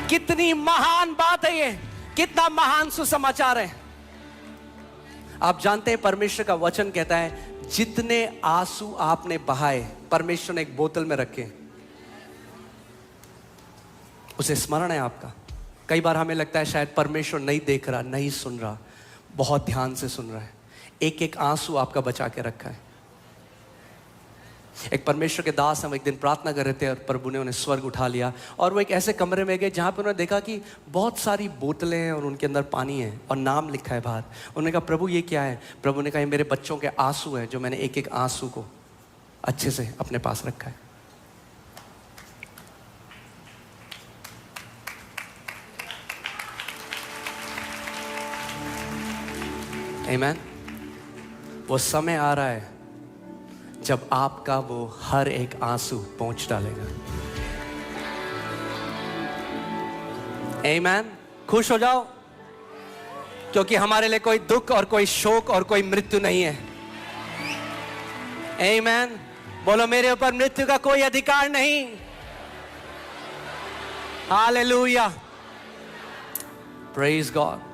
कितनी महान बात है ये, कितना महान सुसमाचार है। आप जानते हैं परमेश्वर का वचन कहता है जितने आंसू आपने बहाए परमेश्वर ने एक बोतल में रखे, उसे स्मरण है आपका। कई बार हमें लगता है शायद परमेश्वर नहीं देख रहा, नहीं सुन रहा, बहुत ध्यान से सुन रहा है। एक एक आंसू आपका बचा के रखा है। एक परमेश्वर के दास हम एक दिन प्रार्थना कर रहे थे और प्रभु ने उन्हें स्वर्ग उठा लिया और वो एक ऐसे कमरे में गए जहाँ पे उन्होंने देखा कि बहुत सारी बोतलें हैं और उनके अंदर पानी है और नाम लिखा है बाहर। उन्होंने कहा प्रभु ये क्या है? प्रभु ने कहा ये मेरे बच्चों के आंसू हैं जो मैंने एक एक आंसू को अच्छे से अपने पास रखा है। आमीन। वो समय आ रहा है जब आपका वो हर एक आंसू पहुंच डालेगा। आमीन। खुश हो जाओ क्योंकि हमारे लिए कोई दुख और कोई शोक और कोई मृत्यु नहीं है। आमीन। बोलो मेरे ऊपर मृत्यु का कोई अधिकार नहीं। हालेलुया। Praise God.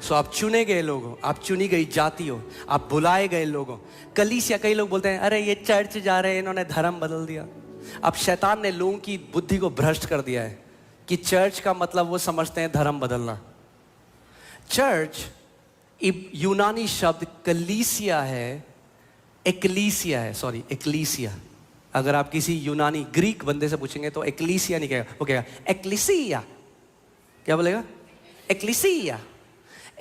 सो आप चुने गए लोग हो, आप चुनी गई जाति हो, आप बुलाए गए लोग हो। कलीसिया, कई लोग बोलते हैं अरे ये चर्च जा रहे हैं, इन्होंने धर्म बदल दिया। अब शैतान ने लोगों की बुद्धि को भ्रष्ट कर दिया है कि चर्च का मतलब वो समझते हैं धर्म बदलना। चर्च यूनानी शब्द कलीसिया है, एक्लीसिया है, सॉरी एक्लीसिया। अगर आप किसी यूनानी ग्रीक बंदे से पूछेंगे तो एक्लीसिया नहीं कहेगा, वो कहेगा एक्लीसिया। क्या बोलेगा? एक्लीसिया।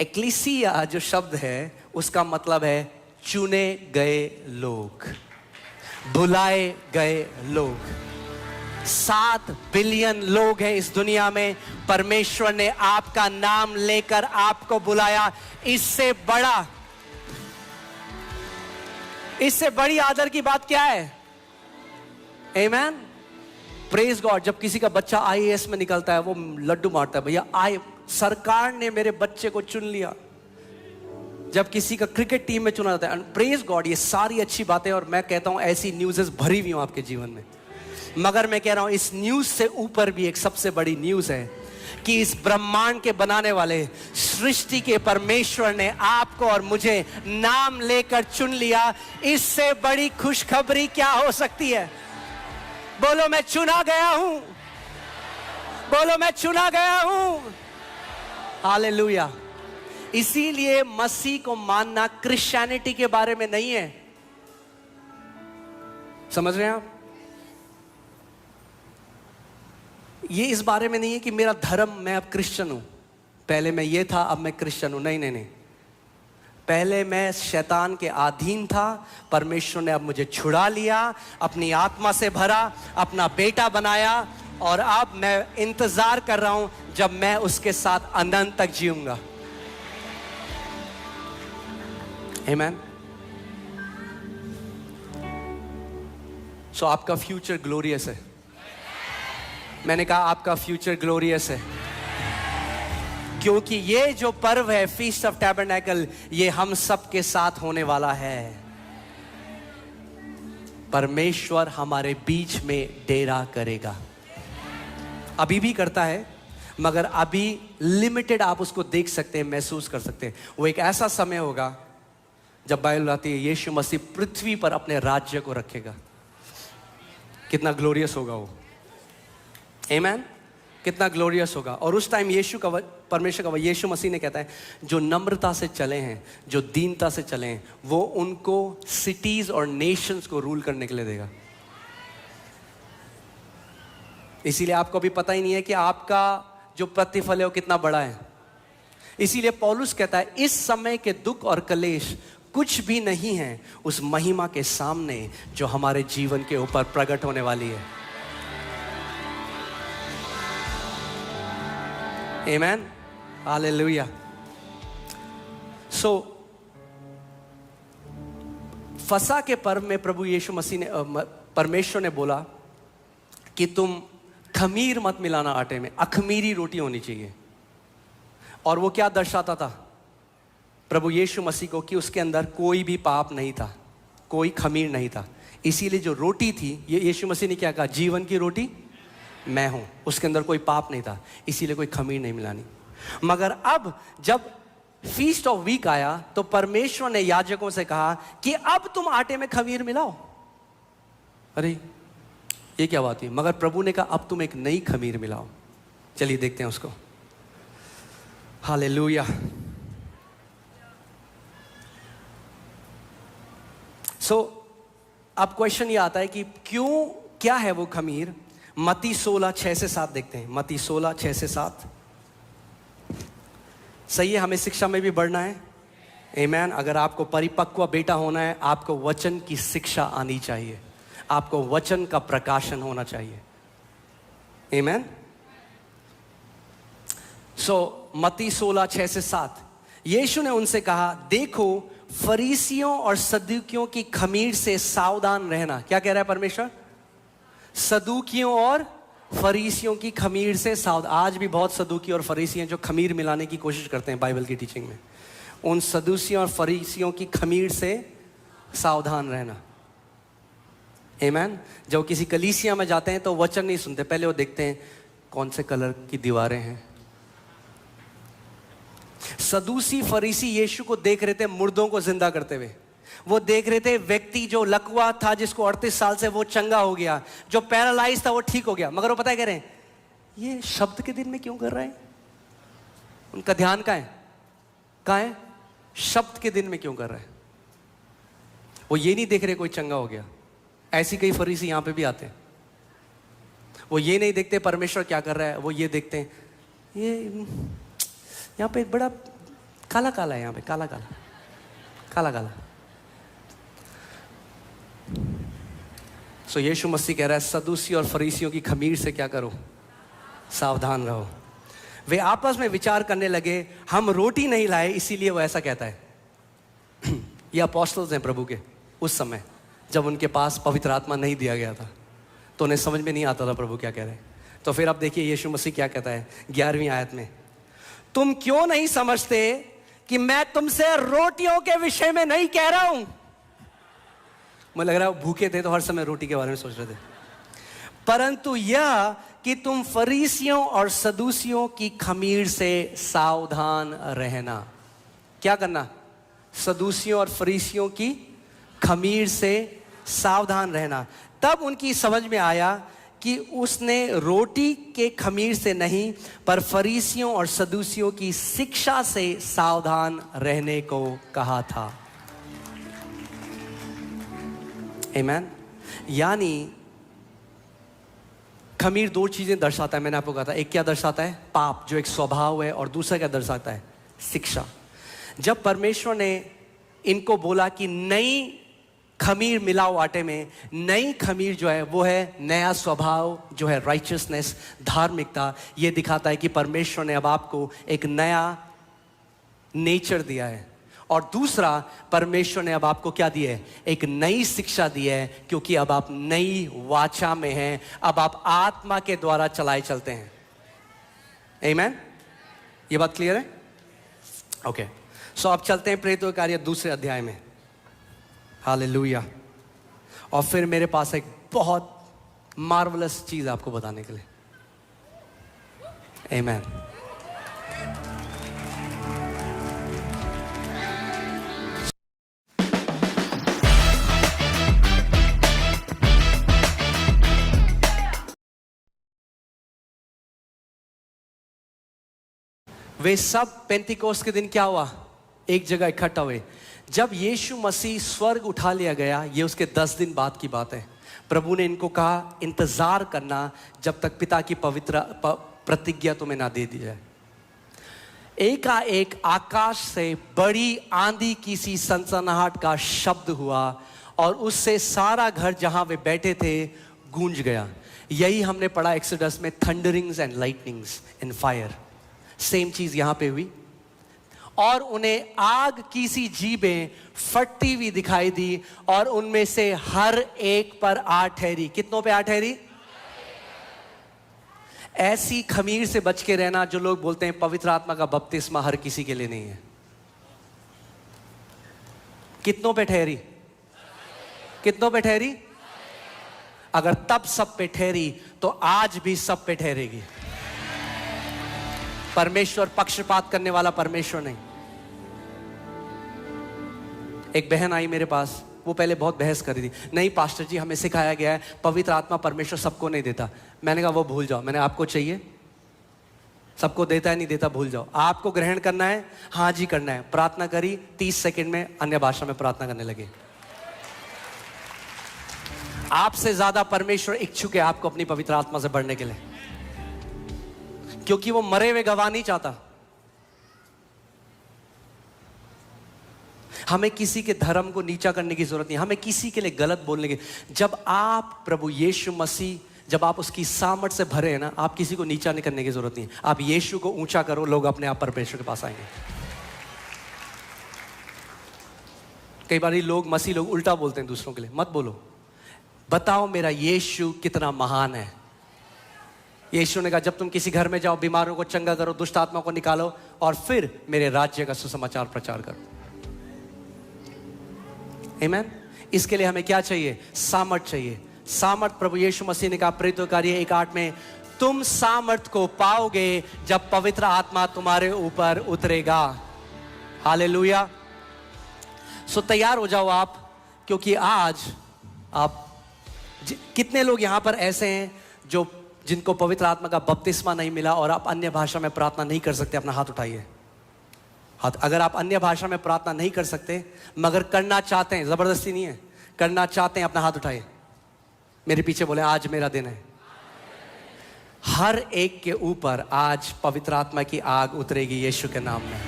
एक्लीसिया जो शब्द है उसका मतलब है चुने गए लोग, बुलाए गए लोग। 7 बिलियन लोग हैं इस दुनिया में। परमेश्वर ने आपका नाम लेकर आपको बुलाया। इससे बड़ी आदर की बात क्या है? आमीन। Praise God. जब किसी का बच्चा IAS में निकलता है वो लड्डू मारता है, भैया सरकार ने मेरे बच्चे को चुन लिया। जब किसी का क्रिकेट टीम में चुना जाता है, प्रेज गॉड, ये सारी अच्छी बातें और मैं कहता हूं ऐसी न्यूज़ भरी हुई हूं आपके जीवन में। मगर मैं कह रहा हूं इस न्यूज़ से ऊपर भी एक सबसे बड़ी न्यूज़ है कि इस ब्रह्मांड के बनाने वाले सृष्टि के परमेश्वर ने आपको और मुझे नाम लेकर चुन लिया। इससे बड़ी खुशखबरी क्या हो सकती है? बोलो मैं चुना गया हूं। बोलो मैं चुना गया हूं। हालेलुया। इसीलिए मसीह को मानना क्रिश्चियनिटी के बारे में नहीं है। समझ रहे हैं आप? ये इस बारे में नहीं है कि मेरा धर्म, मैं अब क्रिश्चियन हूं, पहले मैं ये था अब मैं क्रिश्चियन हूं। नहीं नहीं नहीं। पहले मैं शैतान के अधीन था, परमेश्वर ने अब मुझे छुड़ा लिया, अपनी आत्मा से भरा, अपना बेटा बनाया और अब मैं इंतजार कर रहा हूं जब मैं उसके साथ अनंत तक जीऊंगा। आमीन। सो आपका फ्यूचर ग्लोरियस है। मैंने कहा आपका फ्यूचर ग्लोरियस है क्योंकि ये जो पर्व है फीस्ट ऑफ टैबरनेकल, ये हम सब के साथ होने वाला है। परमेश्वर हमारे बीच में डेरा करेगा। अभी भी करता है मगर अभी लिमिटेड आप उसको देख सकते हैं, महसूस कर सकते हैं। वो एक ऐसा समय होगा जब बाइबल आती है यीशु मसीह पृथ्वी पर अपने राज्य को रखेगा। कितना ग्लोरियस होगा वो। आमीन। कितना ग्लोरियस होगा। और उस टाइम परमेश्वर का यीशु मसीह ने कहता है जो नम्रता से चले हैं, जो दीनता से चले हैं, वो उनको सिटीज और नेशंस को रूल करने के लिए देगा। इसीलिए आपको अभी पता ही नहीं है कि आपका जो प्रतिफल है वो कितना बड़ा है। इसीलिए पौलुस कहता है इस समय के दुख और कलेश कुछ भी नहीं है उस महिमा के सामने जो हमारे जीवन के ऊपर प्रकट होने वाली है। आमीन। हालेलुया। सो फसह के पर्व में प्रभु यीशु मसीह ने परमेश्वर ने बोला कि तुम खमीर मत मिलाना आटे में, अखमीरी रोटी होनी चाहिए। और वो क्या दर्शाता था प्रभु यीशु मसीह को कि उसके अंदर कोई भी पाप नहीं था, कोई खमीर नहीं था। इसीलिए जो रोटी थी, ये यीशु मसीह ने क्या कहा? जीवन की रोटी मैं हूं, उसके अंदर कोई पाप नहीं था, इसीलिए कोई खमीर नहीं मिलानी। मगर अब जब फीस्ट ऑफ वीक आया तो परमेश्वर ने याजकों से कहा कि अब तुम आटे में खमीर मिलाओ। अरे ये क्या बात है? मगर प्रभु ने कहा अब तुम एक नई खमीर मिलाओ। चलिए देखते हैं उसको। हालेलुया। अब क्वेश्चन ये आता है कि क्यों, क्या है वो खमीर? मत्ती 16:6-7 देखते हैं। मत्ती 16:6-7। सही है, हमें शिक्षा में भी बढ़ना है। आमीन। अगर आपको परिपक्व बेटा होना है, आपको वचन की शिक्षा आनी चाहिए, आपको वचन का प्रकाशन होना चाहिए। आमीन। मत्ती 16:6-7। यीशु ने उनसे कहा, देखो फरीसियों और सदूकियों की खमीर से सावधान रहना। क्या कह रहा है परमेश्वर? सदूकियों और फरीसियों की खमीर से सावधान। आज भी बहुत सदूकी और फरीसी हैं जो खमीर मिलाने की कोशिश करते हैं बाइबल की टीचिंग में। उन सदूसियों और फरीसियों की खमीर से सावधान रहना। आमीन। जब किसी कलीसिया में जाते हैं तो वचन नहीं सुनते, पहले वो देखते हैं कौन से कलर की दीवारें हैं। सदूसी फरीसी यीशु को देख रहे थे मुर्दों को जिंदा करते हुए। वो देख रहे थे व्यक्ति जो लकवा था, जिसको 38 साल से वो चंगा हो गया, जो पैरालाइज था वो ठीक हो गया। मगर वो पता है कह रहे हैं, ये शब्द के दिन में क्यों कर रहे हैं? उनका ध्यान कहाँ है? कहाँ है? शब्द के दिन में क्यों कर रहे हैं? वो ये नहीं देख रहे कोई चंगा हो गया। ऐसी कई फरीसी यहां पे भी आते हैं। वो ये नहीं देखते परमेश्वर क्या कर रहा है, वो ये देखते हैं ये यहाँ पे बड़ा काला काला है, यहाँ पे काला काला काला काला। यीशु मसीह कह रहा है सदूसी और फरीसियों की खमीर से क्या करो? सावधान रहो। वे आपस में विचार करने लगे, हम रोटी नहीं लाए, इसीलिए वो ऐसा कहता है। ये अपोस्टल्स हैं प्रभु के उस समय, जब उनके पास पवित्र आत्मा नहीं दिया गया था, तो उन्हें समझ में नहीं आता था प्रभु क्या कह रहे हैं। तो फिर अब देखिए यीशु मसीह क्या कहता है 11वीं आयत में, तुम क्यों नहीं समझते कि मैं तुमसे रोटियों के विषय में नहीं कह रहा हूं? मुझे लग रहा है भूखे थे तो हर समय रोटी के बारे में सोच रहे थे। परंतु यह कि तुम फरीसियों और सदूसियों की खमीर से सावधान रहना। क्या करना? सदूसियों और फरीसियों की खमीर से सावधान रहना। तब उनकी समझ में आया कि उसने रोटी के खमीर से नहीं, पर फरीसियों और सदूसियों की शिक्षा से सावधान रहने को कहा था। आमीन। यानी खमीर दो चीजें दर्शाता है, मैंने आपको कहा था। एक क्या दर्शाता है? पाप, जो एक स्वभाव है, और दूसरा क्या दर्शाता है? शिक्षा। जब परमेश्वर ने इनको बोला कि नई खमीर मिलाओ आटे में, नई खमीर जो है वो है नया स्वभाव, जो है राइचियसनेस, धार्मिकता। ये दिखाता है कि परमेश्वर ने अब आपको एक नया नेचर दिया है। और दूसरा, परमेश्वर ने अब आपको क्या दिया है? एक नई शिक्षा दी है, क्योंकि अब आप नई वाचा में हैं। अब आप आत्मा के द्वारा चलाए चलते हैं। आमीन। ये बात क्लियर है? ओके। अब चलते हैं प्रेरितों के कार्य 2 अध्याय में। हालेलुया। और फिर मेरे पास एक बहुत मार्वलस चीज आपको बताने के लिए। आमीन। वे सब पेंतिकोस्त के दिन क्या हुआ? एक जगह इकट्ठा हुए। जब यीशु मसीह स्वर्ग उठा लिया गया, ये उसके 10 दिन बाद की बात है। प्रभु ने इनको कहा इंतजार करना जब तक पिता की पवित्र प्रतिज्ञा तुम्हें ना दे दी जाए। एकाएक आकाश से बड़ी आंधी की सी सनसनाहट का शब्द हुआ, और उससे सारा घर जहां वे बैठे थे गूंज गया। यही हमने पढ़ा एक्सोडस में, thunderings and lightnings in fire. Same चीज यहां पे हुई। और उन्हें आग की सी जीभें फटती हुई दिखाई दी, और उनमें से हर एक पर आ ठहरी। कितनों पे आ ठहरी? ऐसी खमीर से बच के रहना जो लोग बोलते हैं पवित्र आत्मा का बपतिस्मा हर किसी के लिए नहीं है। कितनों पे ठहरी? कितनों पे ठहरी? अगर तब सब पे ठहरी तो आज भी सब पे ठहरेगी। परमेश्वर पक्षपात करने वाला परमेश्वर नहीं। एक बहन आई मेरे पास, वो पहले बहुत बहस कर रही थी, नहीं पास्टर जी हमें सिखाया गया है पवित्र आत्मा परमेश्वर सबको नहीं देता। मैंने कहा वो भूल जाओ, मैंने आपको चाहिए, सबको देता है नहीं देता भूल जाओ, आपको ग्रहण करना है, हाँ जी करना है। प्रार्थना करी, 30 सेकंड में अन्य भाषा में प्रार्थना करने लगे। आपसे ज्यादा परमेश्वर इच्छुक है आपको अपनी पवित्र आत्मा से बढ़ने के लिए, क्योंकि वो मरे हुए गवाह नहीं चाहता। हमें किसी के धर्म को नीचा करने की जरूरत नहीं, हमें किसी के लिए गलत बोलने की। जब आप प्रभु यीशु मसीह, जब आप उसकी सामर्थ से भरे हैं ना, आप किसी को नीचा नहीं करने की जरूरत नहीं। आप यीशु को ऊंचा करो, लोग अपने आप परमेश्वर के पास आएंगे। कई बार लोग, मसीह लोग उल्टा बोलते हैं दूसरों के लिए। मत बोलो, बताओ मेरा यीशु कितना महान है। यीशु ने कहा जब तुम किसी घर में जाओ, बीमारों को चंगा करो, दुष्ट आत्मा को निकालो और फिर मेरे राज्य का सुसमाचार प्रचार करो। आमीन। इसके लिए हमें क्या चाहिए? सामर्थ चाहिए। सामर्थ प्रभु यीशु मसीह ने कहा प्रेरितों कार्य 1:8 में, तुम सामर्थ को पाओगे जब पवित्र आत्मा तुम्हारे ऊपर उतरेगा। हालेलुया। सो तैयार हो जाओ आप, क्योंकि आज आप कितने लोग यहां पर ऐसे हैं जो जिनको पवित्र आत्मा का बपतिस्मा नहीं मिला और आप अन्य भाषा में प्रार्थना नहीं कर सकते? अपना हाथ उठाइए। हाथ, अगर आप अन्य भाषा में प्रार्थना नहीं कर सकते मगर करना चाहते हैं, जबरदस्ती नहीं है, करना चाहते हैं, अपना हाथ उठाइए, मेरे पीछे बोले आज मेरा दिन है। हर एक के ऊपर आज पवित्र आत्मा की आग उतरेगी यीशु के नाम में।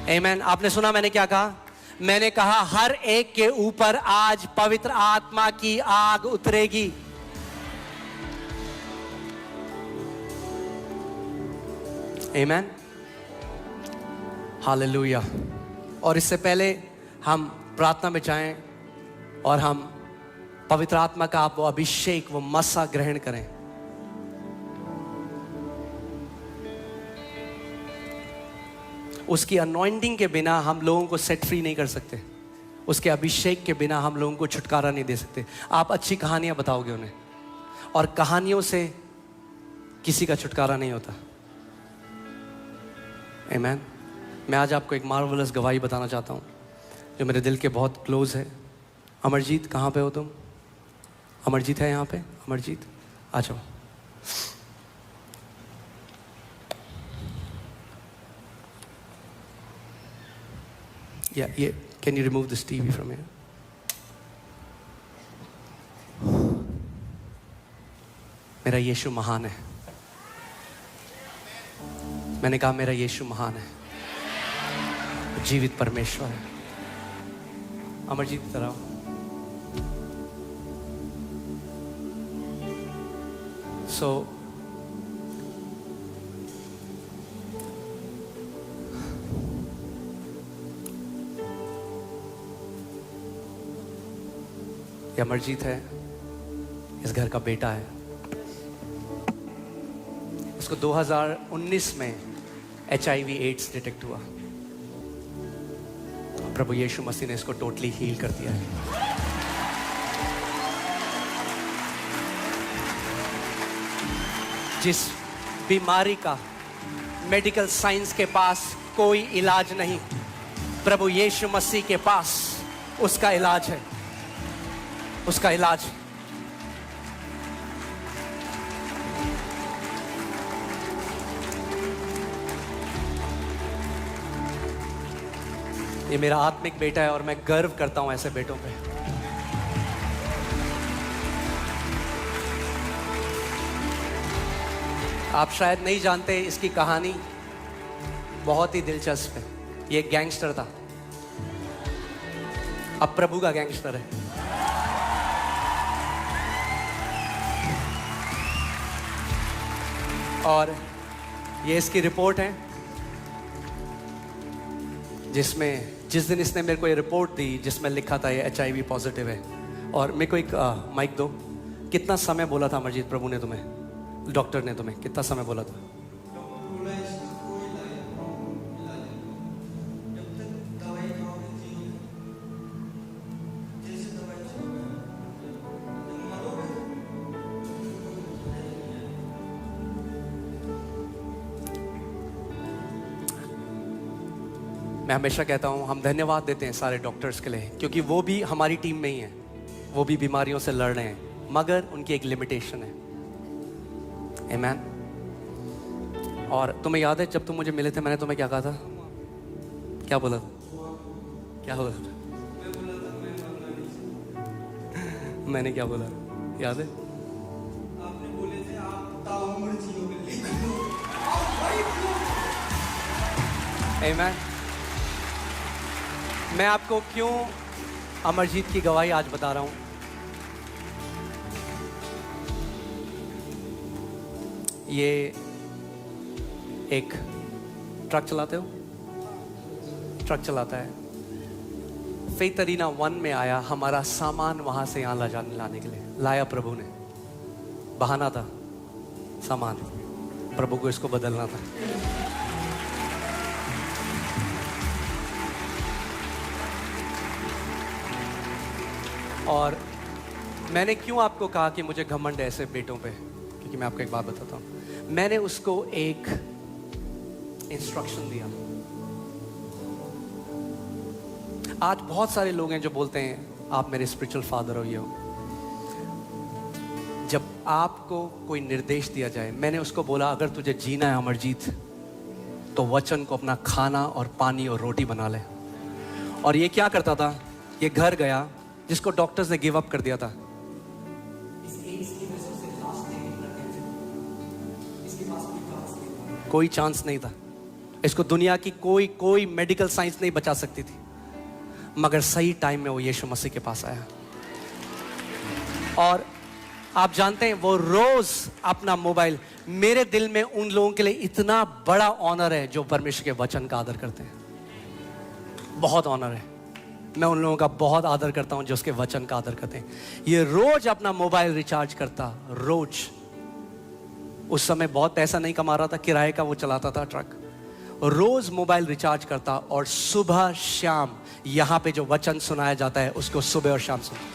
आमीन। आपने सुना मैंने क्या कहा? मैंने कहा हर एक के ऊपर आज पवित्र आत्मा की आग उतरेगी। आमीन। हालेलुया। और इससे पहले हम प्रार्थना में जाएं और हम पवित्र आत्मा का आप वो अभिषेक, वो मसा ग्रहण करें। उसकी अनॉइंटिंग के बिना हम लोगों को सेट फ्री नहीं कर सकते। उसके अभिषेक के बिना हम लोगों को छुटकारा नहीं दे सकते। आप अच्छी कहानियां बताओगे उन्हें, और कहानियों से किसी का छुटकारा नहीं होता। आमीन। मैं आज आपको एक मार्वलस गवाही बताना चाहता हूँ जो मेरे दिल के बहुत क्लोज है। अमरजीत, कहाँ पे हो तुम? अमरजीत है यहाँ पे? अमरजीत आ जाओ। ये can you remove this TV from here? मेरा यीशु महान है। मैंने कहा मेरा यीशु महान है, जीवित परमेश्वर है। अमरजीत इधर आओ। ये अमरजीत है, इस घर का बेटा है। इसको 2019 में HIV एड्स डिटेक्ट हुआ। प्रभु यीशु मसीह ने इसको टोटली हील कर दिया है। जिस बीमारी का मेडिकल साइंस के पास कोई इलाज नहीं, प्रभु यीशु मसीह के पास उसका इलाज है, उसका इलाज। ये मेरा आत्मिक बेटा है और मैं गर्व करता हूं ऐसे बेटों पे। आप शायद नहीं जानते, इसकी कहानी बहुत ही दिलचस्प है। ये एक गैंगस्टर था, अब प्रभु का गैंगस्टर है। और ये इसकी रिपोर्ट है, जिसमें जिस दिन इसने मेरे को ये रिपोर्ट दी जिसमें लिखा था ये HIV पॉजिटिव है। और मेरे को एक माइक दो। कितना समय बोला था अमरजीत प्रभु ने तुम्हें, डॉक्टर ने तुम्हें कितना समय बोला था? मैं हमेशा कहता हूँ हम धन्यवाद देते हैं सारे डॉक्टर्स के लिए, क्योंकि वो भी हमारी टीम में ही हैं, वो भी बीमारियों से लड़ रहे हैं, मगर उनकी एक लिमिटेशन है। आमीन। और तुम्हें याद है जब तुम मुझे मिले थे मैंने तुम्हें क्या कहा था? क्या बोला था? क्या बोला था? मैंने क्या बोला याद है? आपने बोले थे आप ताउम्र जियोगे। आमीन। मैं आपको क्यों अमरजीत की गवाही आज बता रहा हूं। ये एक ट्रक चलाते हो? ट्रक चलाता है। फेथ अरीना 1 में आया, हमारा सामान वहां से यहां लाने के लिए लाया प्रभु ने। बहाना था सामान, प्रभु को इसको बदलना था। और मैंने क्यों आपको कहा कि मुझे घमंड है ऐसे बेटों पे, क्योंकि मैं आपको एक बात बताता हूं। मैंने उसको एक इंस्ट्रक्शन दिया। आज बहुत सारे लोग हैं जो बोलते हैं आप मेरे स्पिरिचुअल फादर हो, ये हो। जब आपको कोई निर्देश दिया जाए, मैंने उसको बोला अगर तुझे जीना है अमरजीत तो वचन को अपना खाना और पानी और रोटी बना ले। और ये क्या करता था? ये घर गया जिसको डॉक्टर्स ने गिव अप कर दिया था, कोई चांस नहीं था इसको, दुनिया की कोई मेडिकल साइंस नहीं बचा सकती थी, मगर सही टाइम में वो यीशु मसीह के पास आया। और आप जानते हैं वो रोज अपना मोबाइल, मेरे दिल में उन लोगों के लिए इतना बड़ा ऑनर है जो परमेश्वर के वचन का आदर करते हैं। बहुत ऑनर है, मैं उन लोगों का बहुत आदर करता हूं जो उसके वचन का आदर करते हैं। ये रोज अपना मोबाइल रिचार्ज करता, रोज। उस समय बहुत पैसा नहीं कमा रहा था, किराए का वो चलाता था ट्रक। रोज मोबाइल रिचार्ज करता और सुबह शाम यहां पे जो वचन सुनाया जाता है उसको सुबह और शाम सुनता।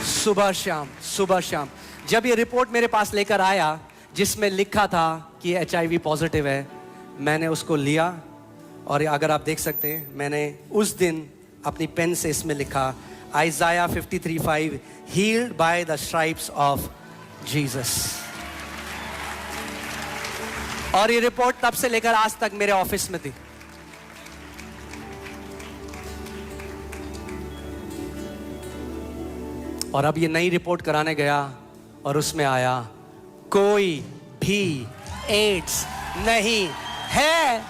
सुबह शाम। जब ये रिपोर्ट मेरे पास लेकर आया जिसमें लिखा था कि HIV पॉजिटिव है, मैंने उसको लिया और अगर आप देख सकते हैं मैंने उस दिन अपनी पेन से इसमें लिखा Isaiah 53:5, healed by the stripes of Jesus. और ये रिपोर्ट तब से लेकर आज तक मेरे ऑफिस में थी। और अब ये नई रिपोर्ट कराने गया और उसमें आया कोई भी एड्स नहीं है।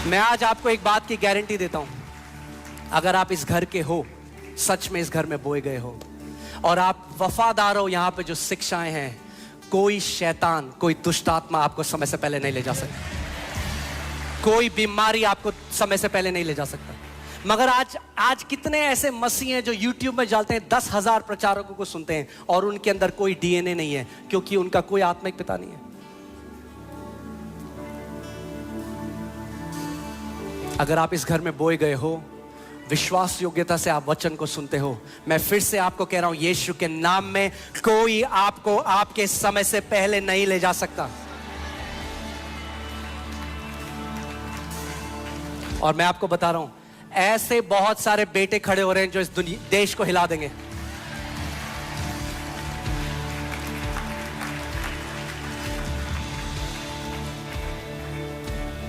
मैं आज आपको एक बात की गारंटी देता हूं, अगर आप इस घर के हो, सच में इस घर में बोए गए हो और आप वफादार हो, यहां पे जो शिक्षाएं हैं, कोई शैतान, कोई दुष्ट आत्मा आपको समय से पहले नहीं ले जा सकता, कोई बीमारी आपको समय से पहले नहीं ले जा सकता। मगर आज कितने ऐसे मसीह हैं जो YouTube में जाते हैं, 10,000 प्रचारकों को सुनते हैं और उनके अंदर कोई DNA नहीं है, क्योंकि उनका कोई आत्मिक पिता नहीं है। अगर आप इस घर में बोए गए हो, विश्वास योग्यता से आप वचन को सुनते हो, मैं फिर से आपको कह रहा हूं, यीशु के नाम में कोई आपको आपके समय से पहले नहीं ले जा सकता। और मैं आपको बता रहा हूं, ऐसे बहुत सारे बेटे खड़े हो रहे हैं जो इस देश को हिला देंगे।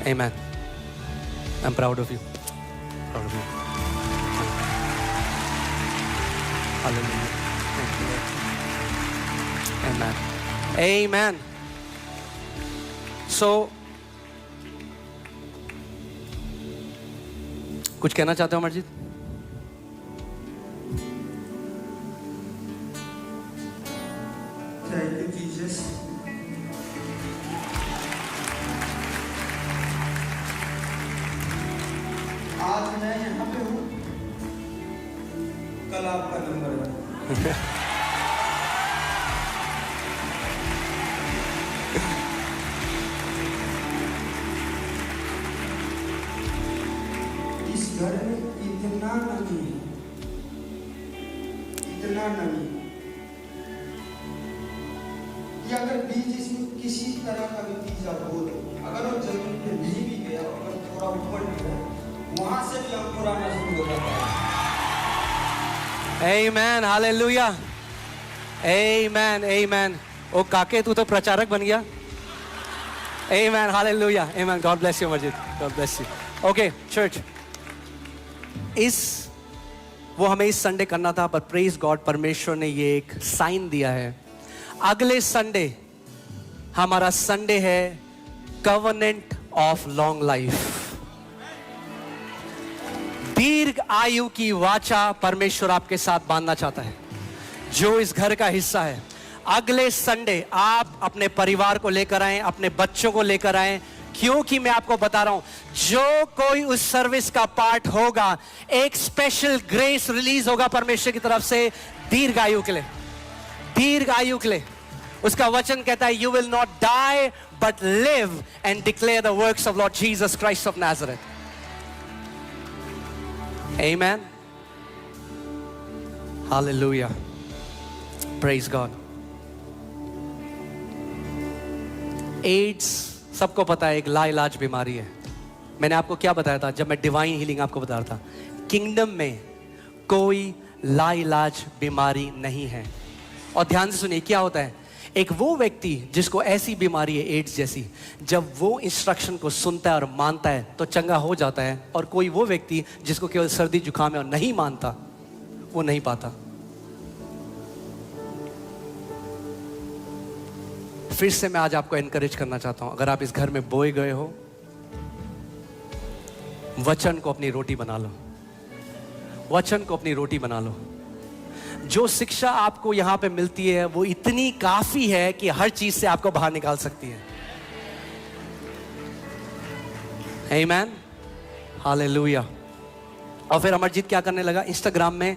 Amen. I'm proud of you. Proud of you. Hallelujah. Thank you, Lord. Amen. Amen. So, कुछ कहना चाहते हो अमरजीत? Thank you, Jesus. आज मैं यहाँ पे हूँ, कल आपका नंबर है। इस घर में इतना नमी है, इतना नमी। कि अगर बीज इसमें किसी तरह का भी बीज आप बो दो, अगर वो जमीन पे नहीं भी गया, अगर थोड़ा ऊपर भी गया, वहां से भी अंकुराना शुरू हो जाता है। Amen, hallelujah. Amen, amen. ओ काके तू तो प्रचारक बन गया. Amen, hallelujah. Amen. God bless you, Majid. God bless you. Okay, church. वो हमें इस संडे करना था, पर प्रेज गॉड परमेश्वर ने ये एक साइन दिया है. अगले संडे हमारा संडे है कवनेंट ऑफ लॉन्ग लाइफ. दीर्घ आयु की वाचा परमेश्वर आपके साथ बांधना चाहता है, जो इस घर का हिस्सा है. अगले संडे आप अपने परिवार को लेकर आए, अपने बच्चों को लेकर आए, क्योंकि मैं आपको बता रहा हूं, जो कोई उस सर्विस का पार्ट होगा, एक स्पेशल ग्रेस रिलीज होगा परमेश्वर की तरफ से दीर्घ आयु के लिए. दीर्घ आयु के लिए उसका वचन कहता है, you will not die but live and declare the works of Lord Jesus Christ of Nazareth. Amen, hallelujah, praise God. AIDS सबको पता है, एक लाइलाज बीमारी है. मैंने आपको क्या बताया था जब मैं डिवाइन हीलिंग आपको बता रहा था? किंगडम में कोई लाइलाज बीमारी नहीं है. और ध्यान से सुनिए, क्या होता है, एक वो व्यक्ति जिसको ऐसी बीमारी है एड्स जैसी, जब वो इंस्ट्रक्शन को सुनता है और मानता है तो चंगा हो जाता है. और कोई वो व्यक्ति जिसको केवल सर्दी जुकाम है और नहीं मानता, वो नहीं पाता. फिर से मैं आज आपको एनकरेज करना चाहता हूं, अगर आप इस घर में बोए गए हो, वचन को अपनी रोटी बना लो. वचन को अपनी रोटी बना लो. जो शिक्षा आपको यहां पे मिलती है वो इतनी काफी है कि हर चीज से आपको बाहर निकाल सकती है. आमेन, हालेलुया. और फिर अमरजीत क्या करने लगा, इंस्टाग्राम में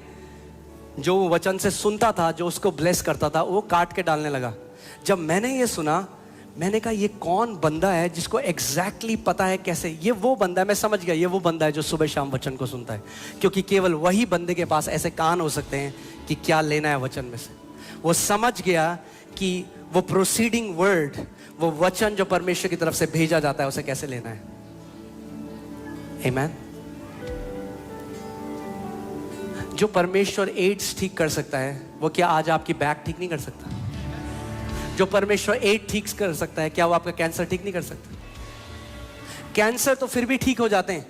जो वचन से सुनता था, जो उसको ब्लेस करता था, वो काट के डालने लगा. जब मैंने ये सुना, मैंने कहा ये कौन बंदा है जिसको एग्जैक्टली पता है कैसे. ये वो बंदा है, मैं समझ गया, ये वो बंदा है जो सुबह शाम वचन को सुनता है, क्योंकि केवल वही बंदे के पास ऐसे कान हो सकते हैं कि क्या लेना है वचन में से. वो समझ गया कि वो प्रोसीडिंग वर्ड, वो वचन जो परमेश्वर की तरफ से भेजा जाता है, उसे कैसे लेना है. आमेन. जो परमेश्वर एड्स ठीक कर सकता है, वो क्या आज आपकी बैक ठीक नहीं कर सकता? जो परमेश्वर एड्स ठीक कर सकता है, क्या वो आपका कैंसर ठीक नहीं कर सकता? कैंसर तो फिर भी ठीक हो जाते हैं,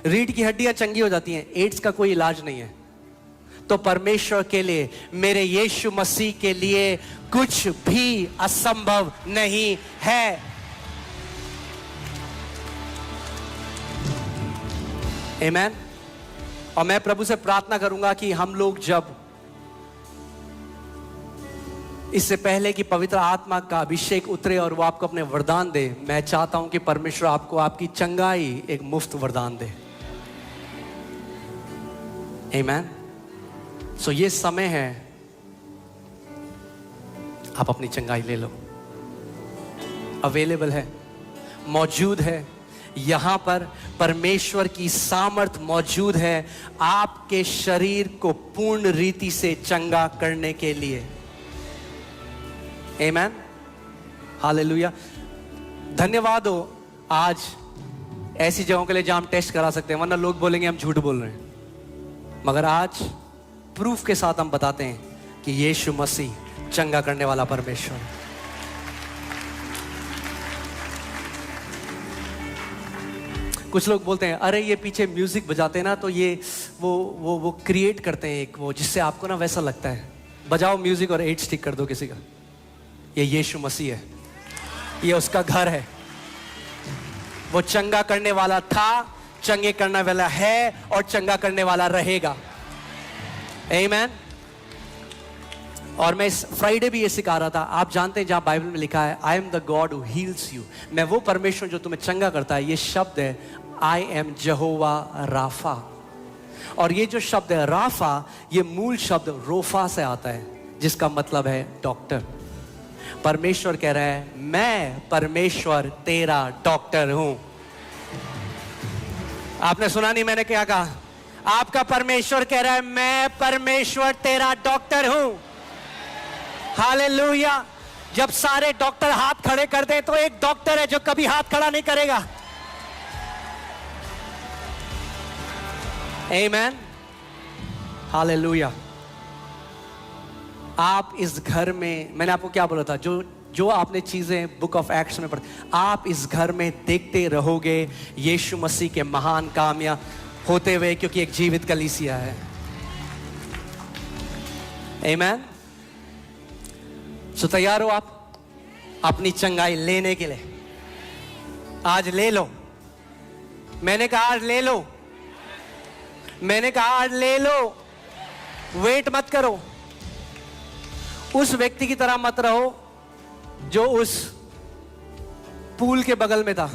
रीढ़ की हड्डियां चंगी हो जाती हैं, एड्स का कोई इलाज नहीं है. तो परमेश्वर के लिए, मेरे यीशु मसीह के लिए कुछ भी असंभव नहीं है. आमेन. और मैं प्रभु से प्रार्थना करूंगा कि हम लोग जब इससे पहले कि पवित्र आत्मा का अभिषेक उतरे और वो आपको अपने वरदान दे, मैं चाहता हूं कि परमेश्वर आपको आपकी चंगाई एक मुफ्त वरदान दे. आमेन. सो ये समय है, आप अपनी चंगाई ले लो. अवेलेबल है, मौजूद है. यहां पर परमेश्वर की सामर्थ मौजूद है आपके शरीर को पूर्ण रीति से चंगा करने के लिए. आमेन, हालेलुया. धन्यवाद हो आज ऐसी जगहों के लिए जहां हम टेस्ट करा सकते हैं, वरना लोग बोलेंगे हम झूठ बोल रहे हैं. मगर आज प्रूफ के साथ हम बताते हैं कि यीशु मसीह चंगा करने वाला परमेश्वर. कुछ लोग बोलते हैं, अरे ये पीछे म्यूजिक बजाते हैं ना, तो ये वो क्रिएट करते हैं एक वो, जिससे आपको ना वैसा लगता है. बजाओ म्यूजिक और एड्स ठीक कर दो किसी का. ये यीशु मसीह है, ये उसका घर है. वो चंगा करने वाला था, चंगे करने वाला है और चंगा करने वाला रहेगा. आमेन. और मैं इस फ्राइडे भी ये सिखा रहा था. आप जानते हैं जहां बाइबल में लिखा है, I am the God who heels you, मैं वो परमेश्वर जो तुम्हें चंगा करता है. ये शब्द है आई एम जहोवा राफा. और ये जो शब्द है राफा, ये मूल शब्द रोफा से आता है, जिसका मतलब है डॉक्टर. परमेश्वर कह रहा है, मैं परमेश्वर तेरा डॉक्टर हूं. आपने सुना नहीं मैंने क्या कहा? आपका परमेश्वर कह रहा है, मैं परमेश्वर तेरा डॉक्टर हूं. हालेलुया. जब सारे डॉक्टर हाथ खड़े कर दें तो एक डॉक्टर है जो कभी हाथ खड़ा नहीं करेगा। आमीन, हालेलुया। आप इस घर में, मैंने आपको क्या बोला था, जो आपने चीजें बुक ऑफ एक्ट्स में पढ़ी, आप इस घर में देखते रहोगे यीशु मसीह के महान कामयाब होते हुए, क्योंकि एक जीवित कलीसिया है। आमीन। सो तैयार हो आप अपनी चंगाई लेने के लिए? आज ले लो। मैंने कहा आज ले लो। मैंने कहा आज ले लो। वेट मत करो। उस व्यक्ति की तरह मत रहो जो उस पूल के बगल में था,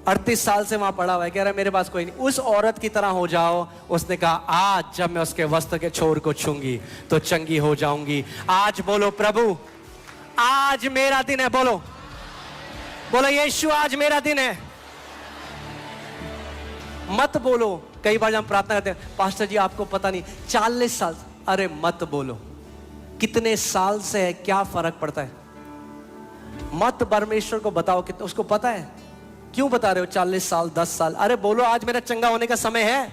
38 साल से वहां पड़ा हुआ है, कह रहा है मेरे पास कोई नहीं। उस औरत की तरह हो जाओ। उसने कहा आज जब मैं उसके वस्त्र के छोर को छूंगी तो चंगी हो जाऊंगी। आज बोलो प्रभु आज मेरा दिन है। बोलो बोलो यीशु आज मेरा दिन है। मत बोलो। कई बार हम प्रार्थना करते हैं, पास्टर जी आपको पता नहीं 40 साल। अरे मत बोलो कितने साल से है, क्या फर्क पड़ता है। मत परमेश्वर को बताओ कितना उसको पता है। क्यों बता रहे हो 40 साल 10 साल? अरे बोलो आज मेरा चंगा होने का समय है।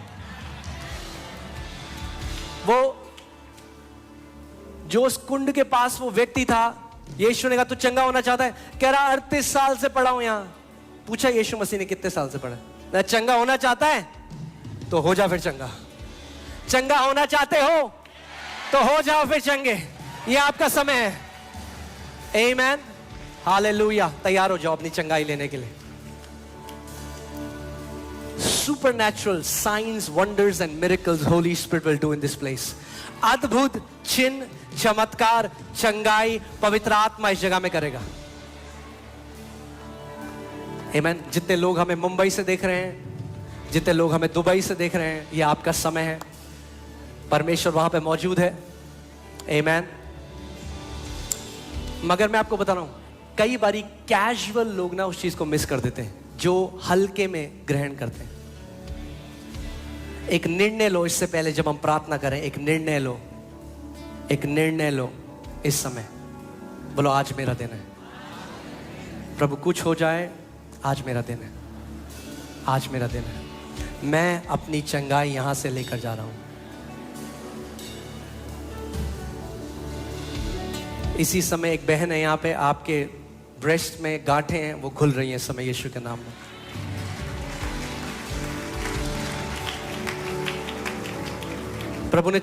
वो जो उस कुंड के पास वो व्यक्ति था, यीशु ने कहा तू चंगा होना चाहता है? कह रहा 38 साल से पड़ा हूं यहां। पूछा यीशु मसीह ने कितने साल से पढ़ा? मैं चंगा होना चाहता है तो हो जा फिर चंगा। चंगा होना चाहते हो तो हो जाओ फिर चंगे। ये आपका समय है। आमीन, हालेलुया। तैयार हो जाओ अपनी चंगाई लेने के लिए। Supernatural signs, wonders and miracles Holy Spirit will do in this place. अद्भुत चिन्ह, चमत्कार, चंगाई पवित्र आत्मा इस जगह में करेगा। आमीन। जितने लोग हमें मुंबई से देख रहे हैं, जितने लोग हमें दुबई से देख रहे हैं, ये आपका समय है। परमेश्वर वहां पे मौजूद है। आमीन। मगर मैं आपको बता रहा हूं, कई बारी कैजुअल लोग ना उस चीज को मिस कर देते हैं जो हल्के में ग्रहण करते हैं। एक निर्णय लो इससे पहले जब हम प्रार्थना करें। एक निर्णय लो, एक निर्णय लो इस समय। बोलो आज मेरा दिन है प्रभु, कुछ हो जाए आज मेरा दिन है। आज मेरा दिन है। मैं अपनी चंगाई यहां से लेकर जा रहा हूं। इसी समय एक बहन है यहाँ पे, आपके ब्रेस्ट में गांठें हैं, वो खुल रही हैं इस समय यीशु के नाम में। प्रभु ने